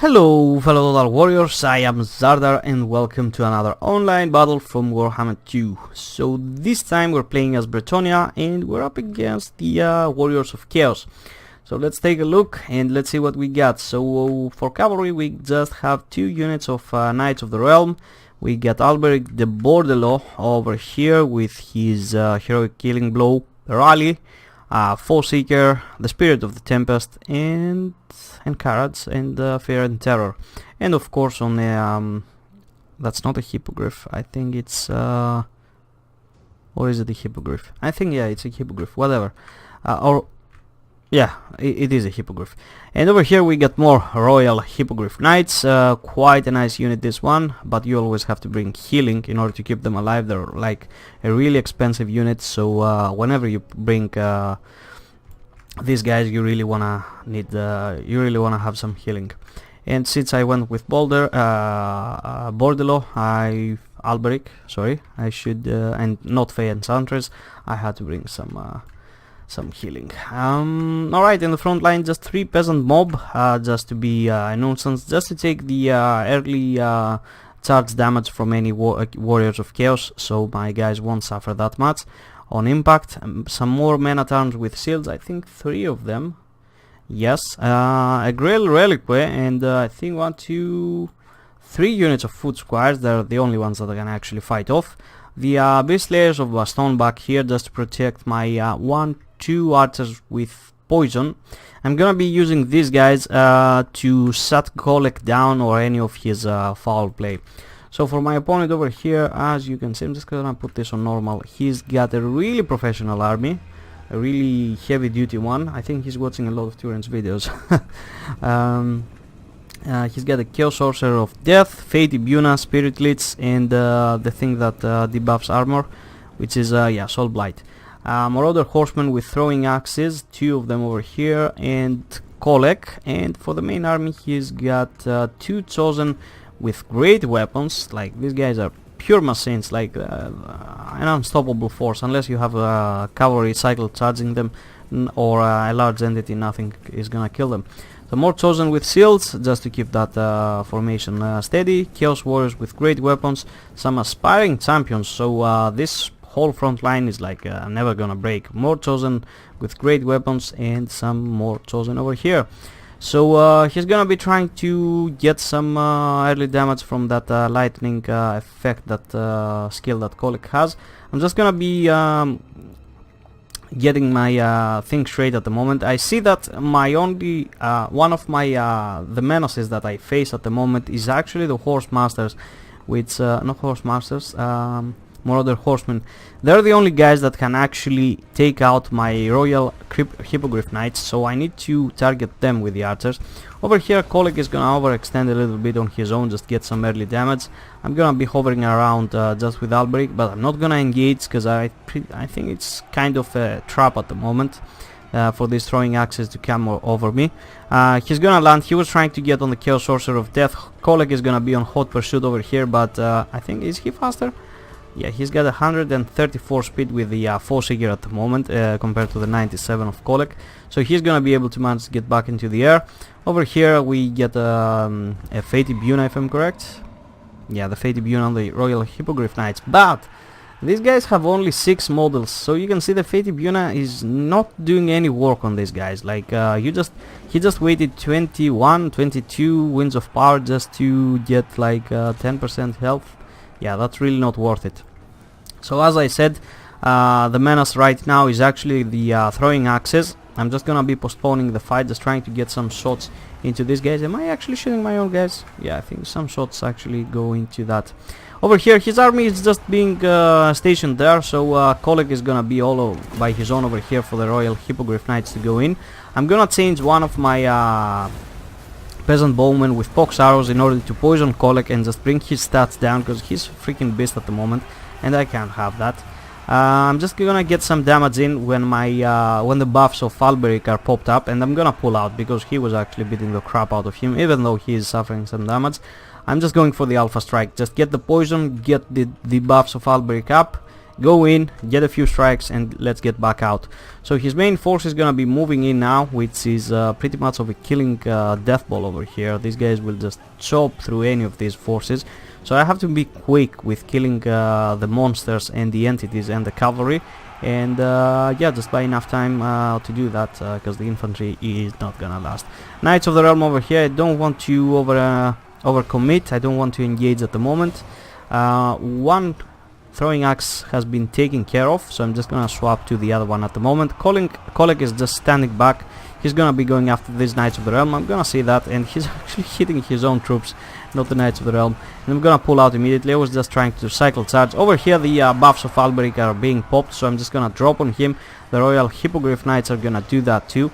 Hello fellow Total Warriors, I am Zardar and welcome to another online battle from Warhammer 2. So this time we're playing as Bretonnia and we're up against the Warriors of Chaos. So let's take a look and let's see what we got. So for cavalry we just have 2 units of Knights of the Realm. We got ALBERIC the Bordello over here with his heroic killing blow, Rally, Seeker, the Spirit of the Tempest, and Carrots, and Fear and Terror. And of course on the that's not a hippogriff, I think it's or is it a hippogriff? I think, yeah, it's a hippogriff, whatever. Or yeah, it is a hippogriff. And over here we got more Royal Hippogriff Knights. Quite a nice unit, this one, but you always have to bring healing in order to keep them alive. They're like a really expensive unit, so whenever you bring these guys, you really wanna have some healing. And since I went with Bordello, ALBERIC, sorry, I should and not Fey Enchantress, I had to bring some healing. Alright, in the front line, just 3 peasant mob, just to be a nuisance, just to take the early charge damage from any warriors of chaos, so my guys won't suffer that much on impact. Some more men-at-arms with shields, I think 3 of them, yes, a Grail Reliquary, and I think 1, 2, 3 units of foot squires. They're the only ones that I can actually fight off. The Beast Slayers of Baston back here just to protect my 1, 2 archers with poison. I'm gonna be using these guys to shut Kolek down or any of his foul play. So for my opponent over here, as you can see, I'm just gonna put this on normal. He's got a really professional army, a really heavy duty one. I think he's watching a lot of Turan's videos. He's got a Chaos Sorcerer of Death, Fate Ibuna, Spirit Lich, and the thing that debuffs armor, which is Soul Blight. Marauder Horsemen with throwing axes, 2 of them over here, and Kolek. And for the main army, he's got 2 chosen with great weapons. Like, these guys are pure machines, like an unstoppable force. Unless you have a cavalry cycle charging them or a large entity, nothing is gonna kill them. So more chosen with shields, just to keep that formation steady. Chaos Warriors with great weapons. Some aspiring champions, so this whole front line is like never gonna break. More chosen with great weapons, and some more chosen over here. So he's gonna be trying to get some early damage from that lightning effect, that skill that Kolek has. I'm just gonna be getting my thing straight at the moment. I see that my only one of my the menaces that I face at the moment is actually the Horse Masters, which not Horse Masters, Marauder Horsemen. They're the only guys that can actually take out my Royal Hippogriff Knights, so I need to target them with the archers. Over here, Kolek is gonna overextend a little bit on his own, just get some early damage. I'm gonna be hovering around just with ALBERIC, but I'm not gonna engage because I think it's kind of a trap at the moment for these throwing axes to come over me. He's gonna land. He was trying to get on the Chaos Sorcerer of Death. Kolek is gonna be on hot pursuit over here, but I think, is he faster? Yeah, he's got 134 speed with the Seeker at the moment, compared to the 97 of Kolek. So he's gonna be able to manage to get back into the air. Over here we get a Fate Ibuna, if I'm correct. Yeah, the Fate Ibuna on the Royal Hippogriff Knights. But these guys have only 6 models, so you can see the Fate Ibuna is not doing any work on these guys. Like he just waited 21, 22 winds of power just to get like 10% health. Yeah, that's really not worth it. So as I said, the menace right now is actually the throwing axes. I'm just gonna be postponing the fight, just trying to get some shots into these guys. Am I actually shooting my own guys? Yeah, I think some shots actually go into that. Over here, his army is just being stationed there, so Kolek is gonna be all by his own over here for the Royal Hippogriff Knights to go in. I'm gonna change one of my peasant bowmen with pox arrows in order to poison Kolek and just bring his stats down, because he's a freaking beast at the moment and I can't have that. I'm just gonna get some damage in when my when the buffs of ALBERIC are popped up, and I'm gonna pull out because he was actually beating the crap out of him, even though he is suffering some damage. I'm just going for the Alpha Strike, just get the poison, get the buffs of ALBERIC up, go in, get a few strikes, and let's get back out. So his main force is gonna be moving in now, which is pretty much of a killing death ball over here. These guys will just chop through any of these forces. So I have to be quick with killing the monsters and the entities and the cavalry. And yeah, just buy enough time to do that, because the infantry is not gonna last. Knights of the Realm over here, I don't want to overcommit, I don't want to engage at the moment. One throwing axe has been taken care of, so I'm just gonna swap to the other one at the moment. Kolek is just standing back. He's gonna be going after these Knights of the Realm, I'm gonna see that, and he's actually hitting his own troops, not the Knights of the Realm. And I'm gonna pull out immediately. I was just trying to cycle charge. Over here the buffs of ALBERIC are being popped, so I'm just gonna drop on him. The Royal Hippogriff Knights are gonna do that too.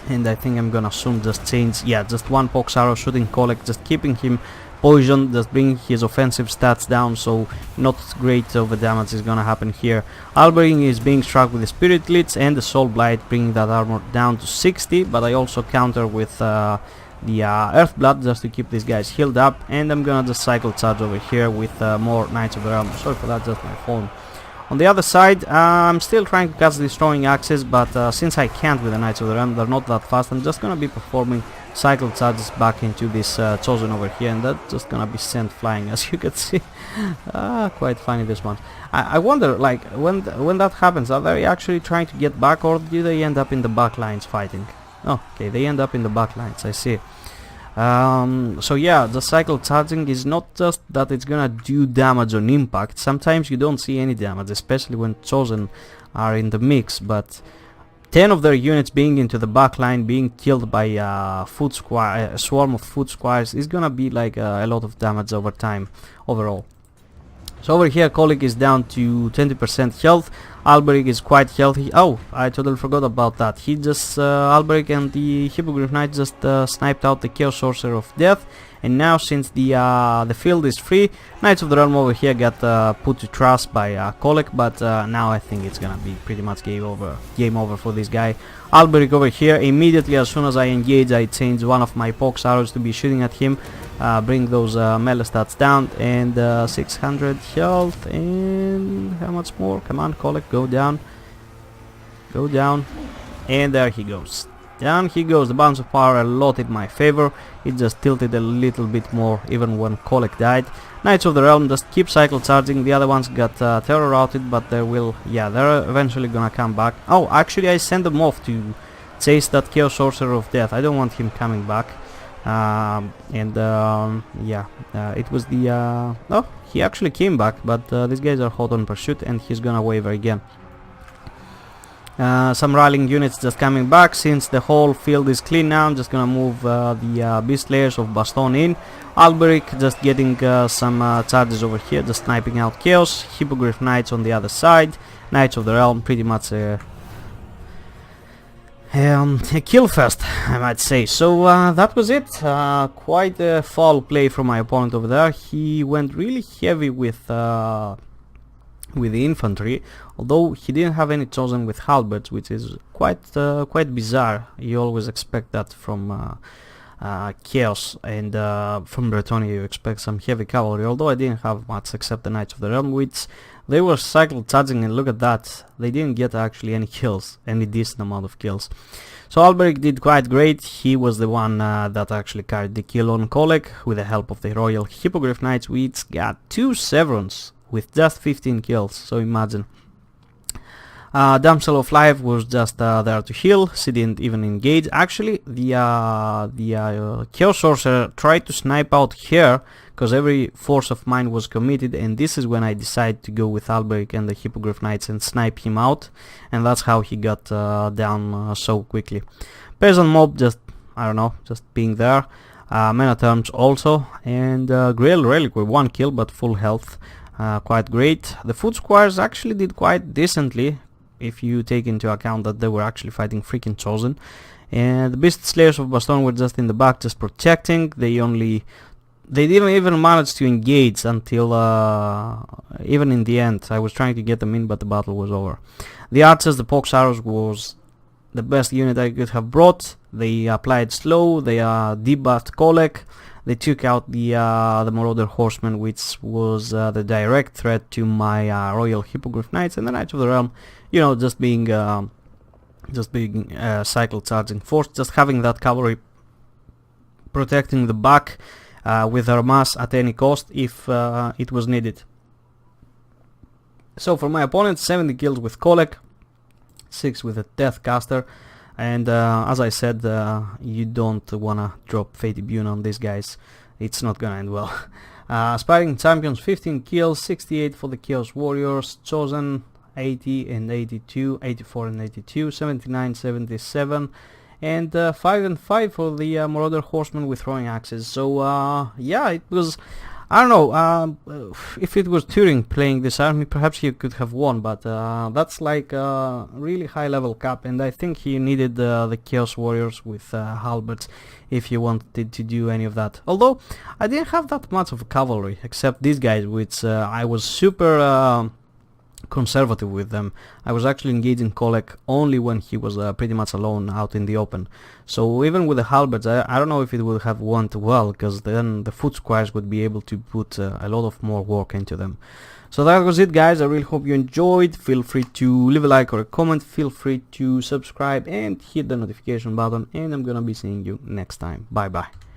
And I think I'm gonna soon just change, yeah, just one pox arrow shooting Kolek, just keeping him poisoned, just bringing his offensive stats down, so not great of a damage is gonna happen here. ALBERIC is being struck with the Spirit Lich and the Soul Blight, bringing that armor down to 60, but I also counter with the Earth Blood just to keep these guys healed up, and I'm gonna just cycle charge over here with more Knights of the Realm. Sorry for that, just my phone. On the other side, I'm still trying to catch these throwing axes, but since I can't with the Knights of the Realm, they're not that fast, I'm just gonna be performing cycle charges back into this Chosen over here, and that's just gonna be sent flying, as you can see. Quite funny, this one. I wonder, like, when that happens, are they actually trying to get back, or do they end up in the back lines fighting? Oh, okay, they end up in the back lines, I see. So yeah, the cycle charging is not just that it's gonna do damage on impact. Sometimes you don't see any damage, especially when Chosen are in the mix, but 10 of their units being into the back line, being killed by a swarm of foot squires is gonna be like a lot of damage over time overall. So over here Kolek is down to 20% health. ALBERIC is quite healthy. Oh, I totally forgot about that. He just ALBERIC and the Hippogriff Knight just sniped out the Chaos Sorcerer of Death, and now since the field is free, Knights of the Realm over here got put to trust by Kolek, but now I think it's gonna be pretty much game over for this guy. ALBERIC over here, immediately as soon as I engage, I change one of my pox arrows to be shooting at him, bring those melee stats down, and 600 health, and how much more? Come on, Kolek, go down, and there he goes. Down he goes. The balance of power a lot in my favor. It just tilted a little bit more even when Kolek died. Knights of the Realm just keep cycle charging. The other ones got terror routed, but they will, yeah, they're eventually gonna come back. Oh, actually I sent them off to chase that Chaos Sorcerer of Death. I don't want him coming back. Yeah, it was the oh, he actually came back, but these guys are hot on pursuit, and he's gonna waver again. Some rallying units just coming back. Since the whole field is clean now, I'm just gonna move the Beast Layers of Baston in. ALBERIC just getting some charges over here, just sniping out Chaos. Hippogriff Knights on the other side. Knights of the Realm pretty much a kill fest, I might say. So that was it. Quite a foul play from my opponent over there. He went really heavy with the infantry, although he didn't have any Chosen with halberds, which is quite bizarre. You always expect that from Chaos, and from Bretonnia you expect some heavy cavalry, although I didn't have much except the Knights of the Realm, which they were cycle charging, and look at that, they didn't get actually any kills, any decent amount of kills. So ALBERIC did quite great. He was the one that actually carried the kill on Kolek with the help of the Royal Hippogriff Knights, which got 2 Severons with just 15 kills, so imagine. Damsel of Life was just there to heal. She didn't even engage. Actually, the Chaos Sorcerer tried to snipe out her, because every force of mine was committed, and this is when I decided to go with ALBERIC and the Hippogriff Knights and snipe him out, and that's how he got down so quickly. Peasant Mob just, I don't know, just being there. Men at Arms also, and Grail Relic with 1 kill but full health. Quite great. The Foot Squires actually did quite decently, if you take into account that they were actually fighting freaking Chosen. And the Beast Slayers of Baston were just in the back, just protecting. They didn't even manage to engage until even in the end. I was trying to get them in, but the battle was over. The Archers, the Pox Arrows was the best unit I could have brought. They applied slow, they debuffed Kolek, they took out the Marauder Horseman, which was the direct threat to my Royal Hippogriff Knights, and the Knights of the Realm, you know, just being cycle charging force, just having that cavalry protecting the back with their mass at any cost if it was needed. So for my opponent, 70 kills with Kolek, 6 with a Deathcaster, and as I said, you don't wanna drop Fate Immune on these guys, it's not gonna end well. Aspiring Champions, 15 kills, 68 for the Chaos Warriors, Chosen 80 and 82, 84 and 82, 79, 77, and 5 and 5 for the Marauder Horseman with throwing axes. So yeah, it was, I don't know, if it was Turing playing this army, perhaps he could have won, but that's like a really high level cap, and I think he needed the Chaos Warriors with halberds if he wanted to do any of that. Although I didn't have that much of cavalry, except these guys, which I was super conservative with them. I was actually engaging Kolek only when he was pretty much alone out in the open. So even with the halberds, I don't know if it would have went well, because then the foot squires would be able to put a lot of more work into them. So that was it, guys. I really hope you enjoyed. Feel free to leave a like or a comment, feel free to subscribe and hit the notification button, and I'm gonna be seeing you next time. Bye bye.